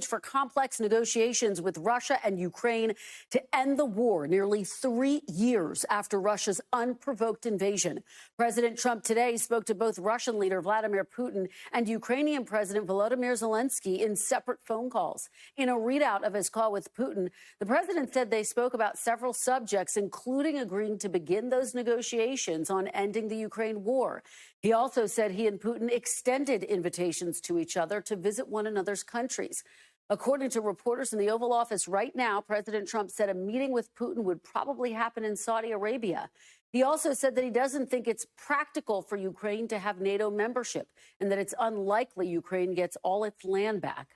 For complex negotiations with Russia and Ukraine to end the war nearly 3 years after Russia's unprovoked invasion. President Trump today spoke to both Russian leader Vladimir Putin and Ukrainian President Volodymyr Zelenskyy in separate phone calls. In a readout of his call with Putin, the president said they spoke about several subjects, including agreeing to begin those negotiations on ending the Ukraine war. He also said he and Putin extended invitations to each other to visit one another's countries. According to reporters in the Oval Office right now, President Trump said a meeting with Putin would probably happen in Saudi Arabia. He also said that he doesn't think it's practical for Ukraine to have NATO membership and that it's unlikely Ukraine gets all its land back.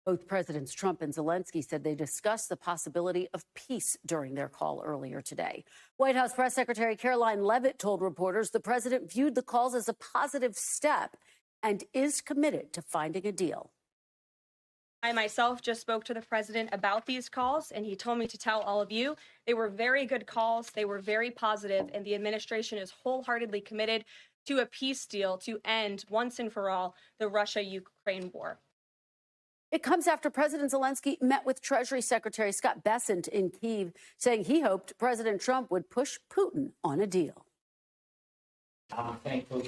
Both Presidents Trump and Zelenskyy said they discussed the possibility of peace during their call earlier today. White House Press Secretary Caroline Leavitt told reporters the president viewed the calls as a positive step and is committed to finding a deal. I myself just spoke to the president about these calls, and he told me to tell all of you they were very good calls. They were very positive, and the administration is wholeheartedly committed to a peace deal to end once and for all the Russia-Ukraine war. It comes after President Zelenskyy met with Treasury Secretary Scott Bessent in Kyiv, saying he hoped President Trump would push Putin on a deal. I'm thankful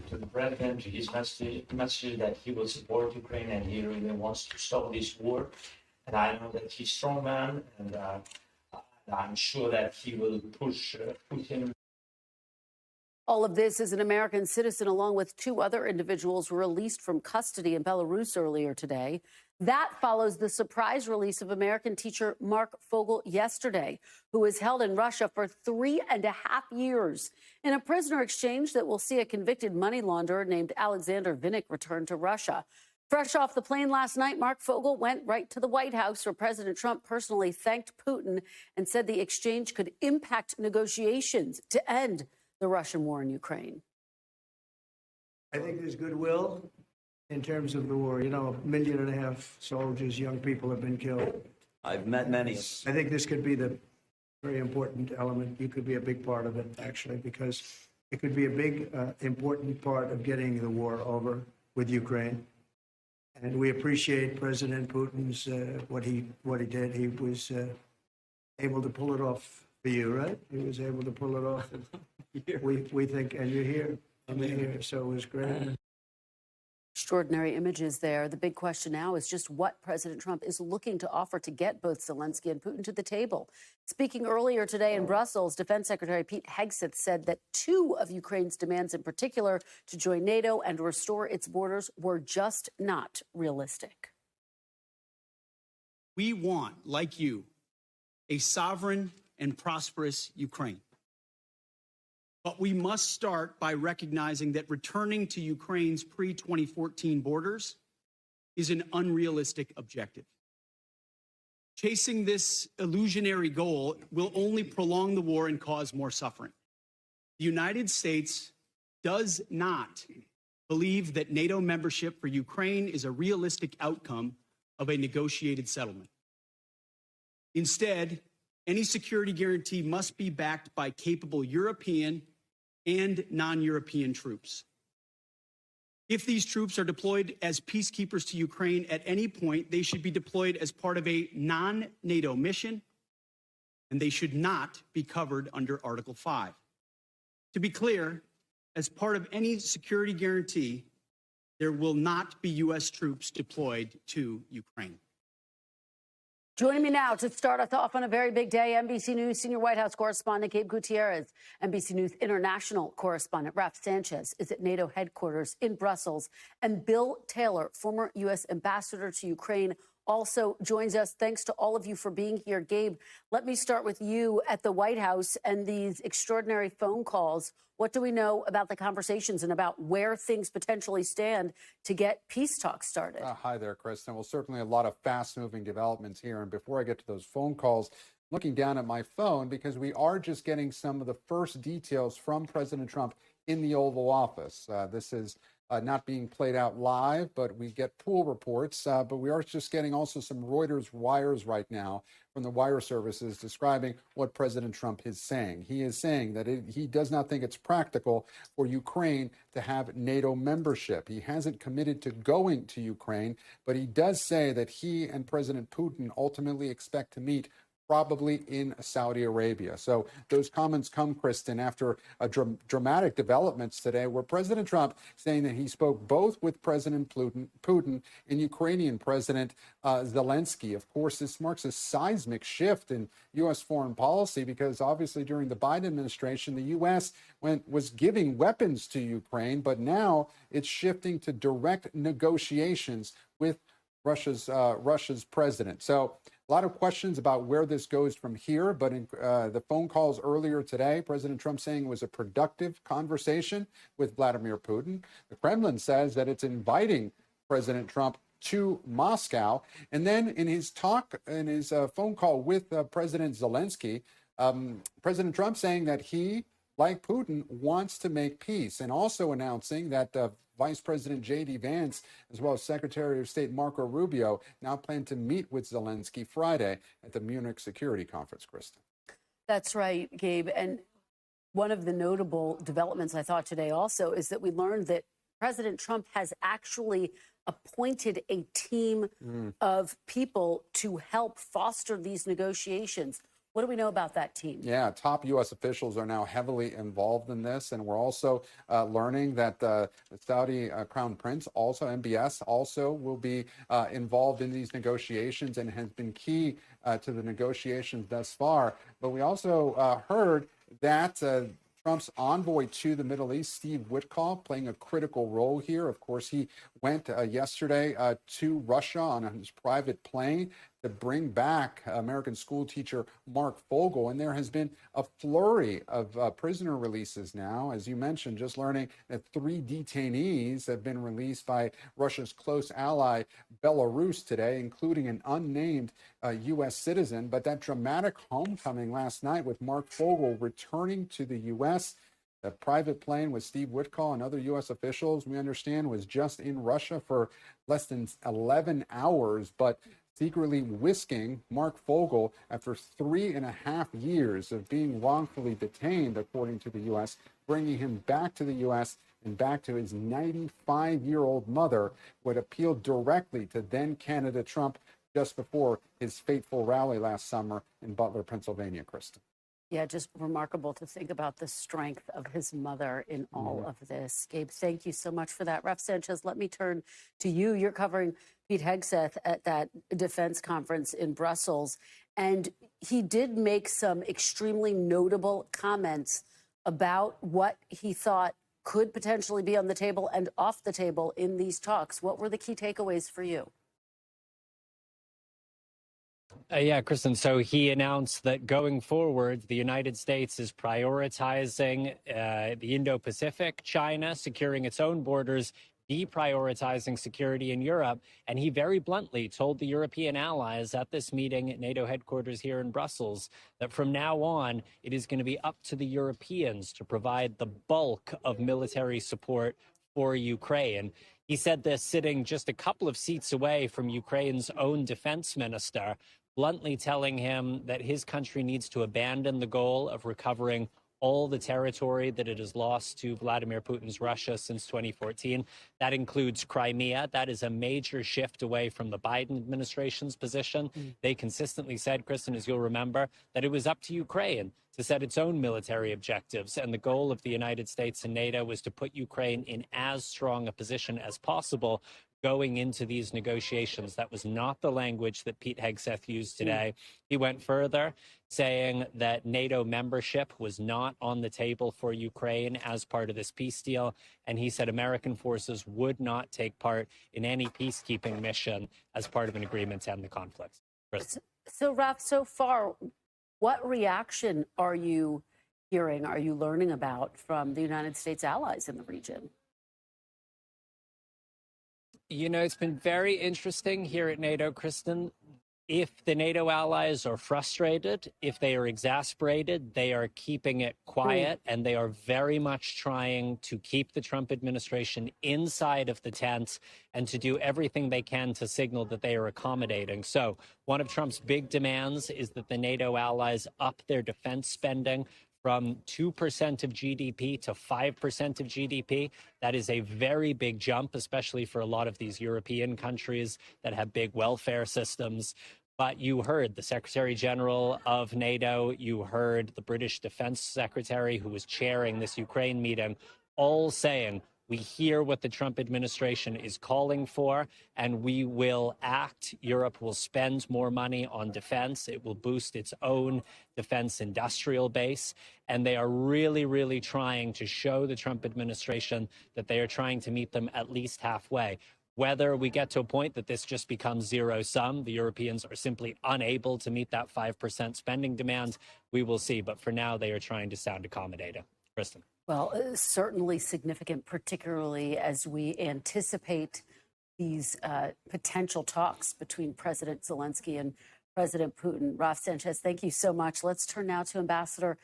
to the president, to his message that he will support Ukraine and he really wants to stop this war. And I know that he's a strong man, and I'm sure that he will push Putin. All of this as an American citizen, along with 2 other individuals, were released from custody in Belarus earlier today. That follows the surprise release of American teacher Mark Fogel yesterday, who was held in Russia for 3.5 years in a prisoner exchange that will see a convicted money launderer named Alexander Vinnik return to Russia. Fresh off the plane last night, Mark Fogel went right to the White House, where President Trump personally thanked Putin and said the exchange could impact negotiations to end the Russian war in Ukraine. I think there's goodwill in terms of the war. You know, 1.5 million soldiers, young people have been killed. I've met many. I think this could be the very important element. You could be a big part of it, actually, because it could be a big, important part of getting the war over with Ukraine. And we appreciate President Putin's what he did. He was able to pull it off for you, right? He was able to pull it off. We think, and you're here. I'm here, so it was great. Extraordinary images there. The big question now is just what President Trump is looking to offer to get both Zelenskyy and Putin to the table. Speaking earlier today in Brussels, Defense Secretary Pete Hegseth said that 2 of Ukraine's demands in particular, to join NATO and restore its borders, were just not realistic. We want, like you, a sovereign and prosperous Ukraine. But we must start by recognizing that returning to Ukraine's pre-2014 borders is an unrealistic objective. Chasing this illusionary goal will only prolong the war and cause more suffering. The United States does not believe that NATO membership for Ukraine is a realistic outcome of a negotiated settlement. Instead, any security guarantee must be backed by capable European and non-European troops. If these troops are deployed as peacekeepers to Ukraine at any point, they should be deployed as part of a non-NATO mission, and they should not be covered under Article 5. To be clear, as part of any security guarantee, there will not be U.S. troops deployed to Ukraine. Joining me now to start us off on a very big day, NBC News senior White House correspondent Gabe Gutierrez, NBC News international correspondent Raf Sanchez is at NATO headquarters in Brussels, and Bill Taylor, former U.S. ambassador to Ukraine, also joins us. Thanks to all of you for being here. Gabe, let me start with you at the White House and these extraordinary phone calls. What do we know about the conversations and about where things potentially stand to get peace talks started? Hi there, Kristen. Well, certainly a lot of fast-moving developments here. And before I get to those phone calls, looking down at my phone because we are just getting some of the first details from President Trump in the Oval Office. This is not being played out live, but we get pool reports. But we are just getting also some Reuters wires right now from the wire services describing what President Trump is saying. He is saying that he does not think it's practical for Ukraine to have NATO membership. He hasn't committed to going to Ukraine, but he does say that he and President Putin ultimately expect to meet probably in Saudi Arabia. So those comments come, Kristen, after a dramatic developments today where President Trump saying that he spoke both with President Putin and Ukrainian President Zelenskyy. Of course, this marks a seismic shift in U.S. foreign policy because obviously during the Biden administration, the U.S. was giving weapons to Ukraine, but now it's shifting to direct negotiations with Russia's president. So a lot of questions about where this goes from here, but in the phone calls earlier today, President Trump saying it was a productive conversation with Vladimir Putin. The Kremlin says that it's inviting President Trump to Moscow. And then in his phone call with President Zelenskyy, President Trump saying that he, like Putin, wants to make peace, and also announcing that Vice President J.D. Vance, as well as Secretary of State Marco Rubio, now plan to meet with Zelenskyy Friday at the Munich Security Conference, Kristen. That's right, Gabe. And one of the notable developments I thought today also is that we learned that President Trump has actually appointed a team of people to help foster these negotiations. What do we know about that team? Yeah, top U.S. officials are now heavily involved in this. And we're also learning that the Saudi Crown Prince, also MBS, also will be involved in these negotiations and has been key to the negotiations thus far. But we also heard that Trump's envoy to the Middle East, Steve Witkoff, playing a critical role here. Of course, he went yesterday to Russia on his private plane to bring back American school teacher Mark Fogel. And there has been a flurry of prisoner releases now. As you mentioned, just learning that 3 detainees have been released by Russia's close ally Belarus today, including an unnamed U.S. citizen. But that dramatic homecoming last night with Mark Fogel returning to the U.S., the private plane with Steve Witkoff and other U.S. officials, we understand, was just in Russia for less than 11 hours, but secretly whisking Mark Fogel after 3.5 years of being wrongfully detained, according to the U.S., bringing him back to the U.S. and back to his 95-year-old mother, who had appealed directly to then-candidate Trump just before his fateful rally last summer in Butler, Pennsylvania, Kristen. Yeah, just remarkable to think about the strength of his mother in all of this. Gabe, thank you so much for that. Ref Sanchez, let me turn to you. You're covering Pete Hegseth at that defense conference in Brussels, and he did make some extremely notable comments about what he thought could potentially be on the table and off the table in these talks. What were the key takeaways for you? Yeah, Kristen. So he announced that going forward, the United States is prioritizing the Indo-Pacific, China securing its own borders, deprioritizing security in Europe. And he very bluntly told the European allies at this meeting at NATO headquarters here in Brussels that from now on, it is going to be up to the Europeans to provide the bulk of military support for Ukraine. He said this sitting just a couple of seats away from Ukraine's own defense minister, bluntly telling him that his country needs to abandon the goal of recovering all the territory that it has lost to Vladimir Putin's Russia since 2014. That includes Crimea. That is a major shift away from the Biden administration's position. They consistently said, Kristen, as you'll remember, that it was up to Ukraine to set its own military objectives. And the goal of the United States and NATO was to put Ukraine in as strong a position as possible going into these negotiations. That was not the language that Pete Hegseth used today. He went further, saying that NATO membership was not on the table for Ukraine as part of this peace deal. And he said American forces would not take part in any peacekeeping mission as part of an agreement to end the conflict. So, Raf, so far, what reaction are you hearing, are you learning about from the United States allies in the region? You know, it's been very interesting here at NATO, Kristen. If the NATO allies are frustrated, if they are exasperated, they are keeping it quiet, and they are very much trying to keep the Trump administration inside of the tent and to do everything they can to signal that they are accommodating. So one of Trump's big demands is that the NATO allies up their defense spending from 2% of GDP to 5% of GDP. That is a very big jump, especially for a lot of these European countries that have big welfare systems. But you heard the Secretary General of NATO, you heard the British Defense Secretary, who was chairing this Ukraine meeting, all saying, we hear what the Trump administration is calling for, and we will act. Europe will spend more money on defense. It will boost its own defense industrial base. And they are really, really trying to show the Trump administration that they are trying to meet them at least halfway. Whether we get to a point that this just becomes zero sum, the Europeans are simply unable to meet that 5% spending demand, we will see. But for now, they are trying to sound accommodating. Kristen. Well, certainly significant, particularly as we anticipate these potential talks between President Zelenskyy and President Putin. Raf Sanchez, thank you so much. Let's turn now to Ambassador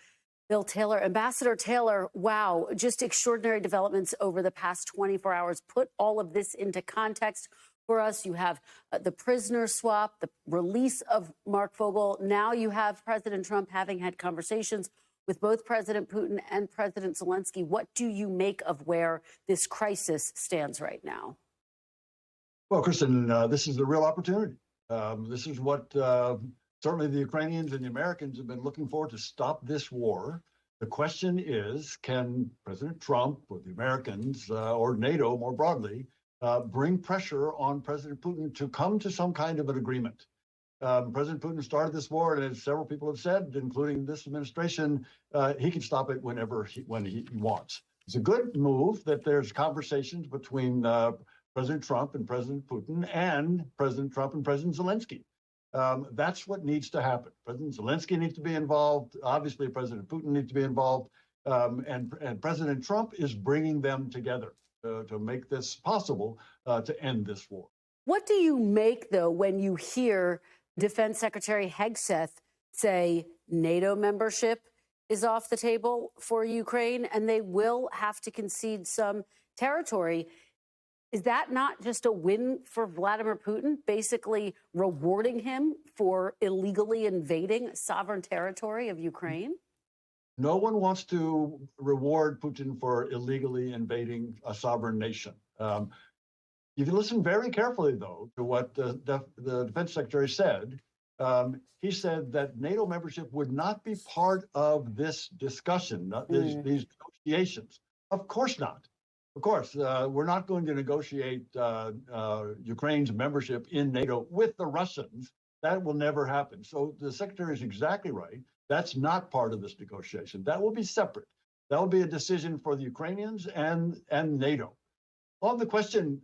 Bill Taylor. Ambassador Taylor, wow, just extraordinary developments over the past 24 hours. Put all of this into context for us. You have the prisoner swap, the release of Mark Vogel. Now you have President Trump having had conversations with both President Putin and President Zelenskyy. What do you make of where this crisis stands right now? Well, Kristen, this is a real opportunity. This is what certainly the Ukrainians and the Americans have been looking for, to stop this war. The question is, can President Trump or the Americans or NATO more broadly bring pressure on President Putin to come to some kind of an agreement? President Putin started this war, and as several people have said, including this administration, he can stop it when he wants. It's a good move that there's conversations between President Trump and President Putin and President Trump and President Zelenskyy. That's what needs to happen. President Zelenskyy needs to be involved. Obviously, President Putin needs to be involved. And President Trump is bringing them together to make this possible to end this war. What do you make, though, when you hear Defense Secretary Hegseth say NATO membership is off the table for Ukraine and they will have to concede some territory? Is that not just a win for Vladimir Putin, basically rewarding him for illegally invading sovereign territory of Ukraine? No one wants to reward Putin for illegally invading a sovereign nation. If you listen very carefully, though, to what the defense secretary said, he said that NATO membership would not be part of this discussion, these negotiations. Of course not. Of course, we're not going to negotiate Ukraine's membership in NATO with the Russians. That will never happen. So the secretary is exactly right. That's not part of this negotiation. That will be separate. That will be a decision for the Ukrainians and NATO. On the question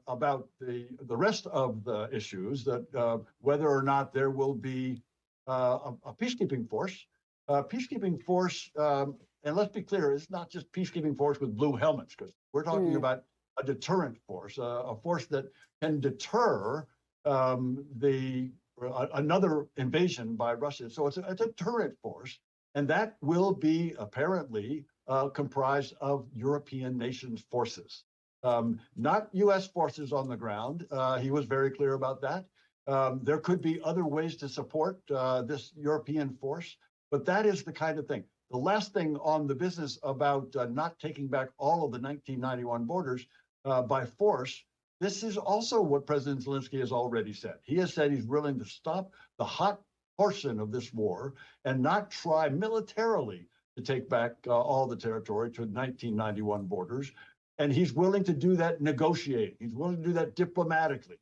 about the rest of the issues, that whether or not there will be a peacekeeping force, and let's be clear, it's not just peacekeeping force with blue helmets, because we're talking about a deterrent force, a force that can deter another invasion by Russia. So it's a deterrent force, and that will be apparently comprised of European nations' forces. Not U.S. forces on the ground. He was very clear about that. There could be other ways to support this European force, but that is the kind of thing. The last thing on the business about not taking back all of the 1991 borders by force, this is also what President Zelenskyy has already said. He has said he's willing to stop the hot portion of this war and not try militarily to take back all the territory to 1991 borders. And he's willing to do that negotiating. He's willing to do that diplomatically.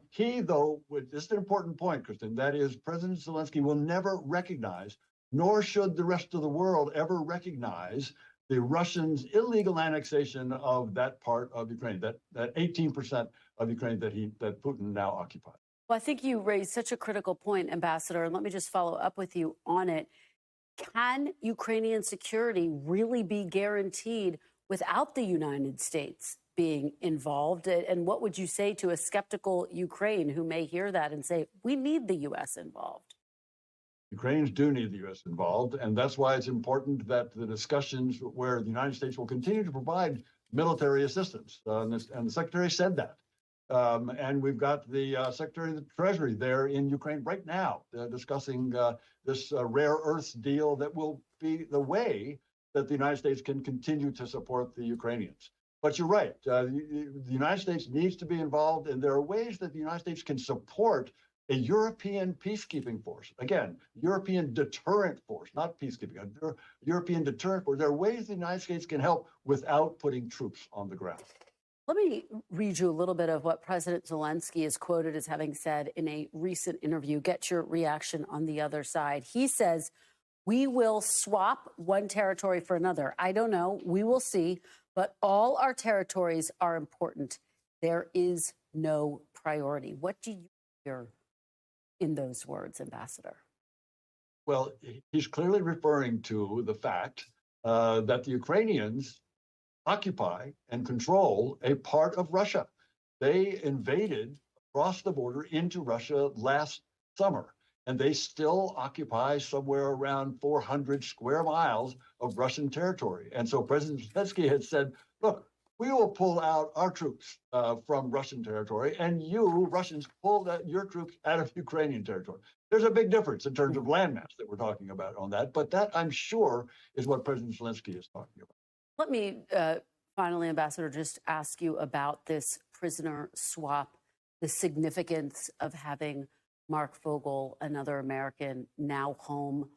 He, though, this is an important point, Kristen, that is President Zelenskyy will never recognize, nor should the rest of the world ever recognize, the Russians' illegal annexation of that part of Ukraine, that 18% of Ukraine that Putin now occupies. Well, I think you raised such a critical point, Ambassador, and let me just follow up with you on it. Can Ukrainian security really be guaranteed without the United States being involved. And what would you say to a skeptical Ukraine who may hear that and say, we need the U.S. involved? Ukrainians do need the U.S. involved, and that's why it's important that the discussions where the United States will continue to provide military assistance, and the Secretary said that. And we've got the Secretary of the Treasury there in Ukraine right now discussing this rare earths deal that will be the way that the United States can continue to support the Ukrainians. But you're right, the United States needs to be involved, and there are ways that the United States can support a European peacekeeping force. Again, European deterrent force, not peacekeeping, a European deterrent force. There are ways the United States can help without putting troops on the ground. Let me read you a little bit of what President Zelenskyy is quoted as having said in a recent interview. Get your reaction on the other side. He says, we will swap one territory for another. I don't know. We will see. But all our territories are important. There is no priority. What do you hear in those words, Ambassador? Well, he's clearly referring to the fact that the Ukrainians occupy and control a part of Russia. They invaded across the border into Russia last summer, and they still occupy somewhere around 400 square miles of Russian territory. And so President Zelenskyy had said, look, we will pull out our troops from Russian territory, and you, Russians, pull your troops out of Ukrainian territory. There's a big difference in terms of landmass that we're talking about on that, but that, I'm sure, is what President Zelenskyy is talking about. Let me finally, Ambassador, just ask you about this prisoner swap, the significance of having Mark Fogel, another American, now home.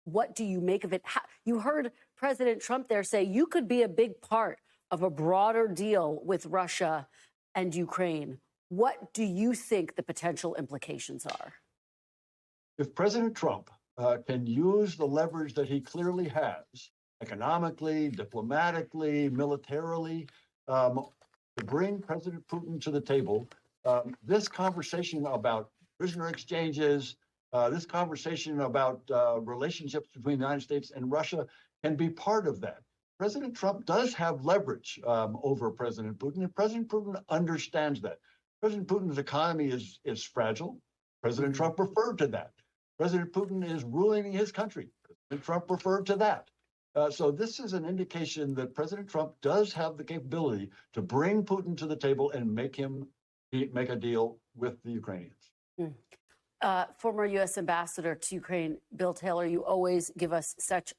What do you make of it? You heard President Trump there say you could be a big part of a broader deal with Russia and Ukraine. What do you think the potential implications are? If President Trump can use the leverage that he clearly has, economically, diplomatically, militarily, to bring President Putin to the table, this conversation about prisoner exchanges, this conversation about relationships between the United States and Russia can be part of that. President Trump does have leverage over President Putin, and President Putin understands that. President Putin's economy is fragile. President Trump referred to that. President Putin is ruling his country. President Trump referred to that. So this is an indication that President Trump does have the capability to bring Putin to the table and make a deal with the Ukrainians. Former U.S. Ambassador to Ukraine, Bill Taylor, you always give us such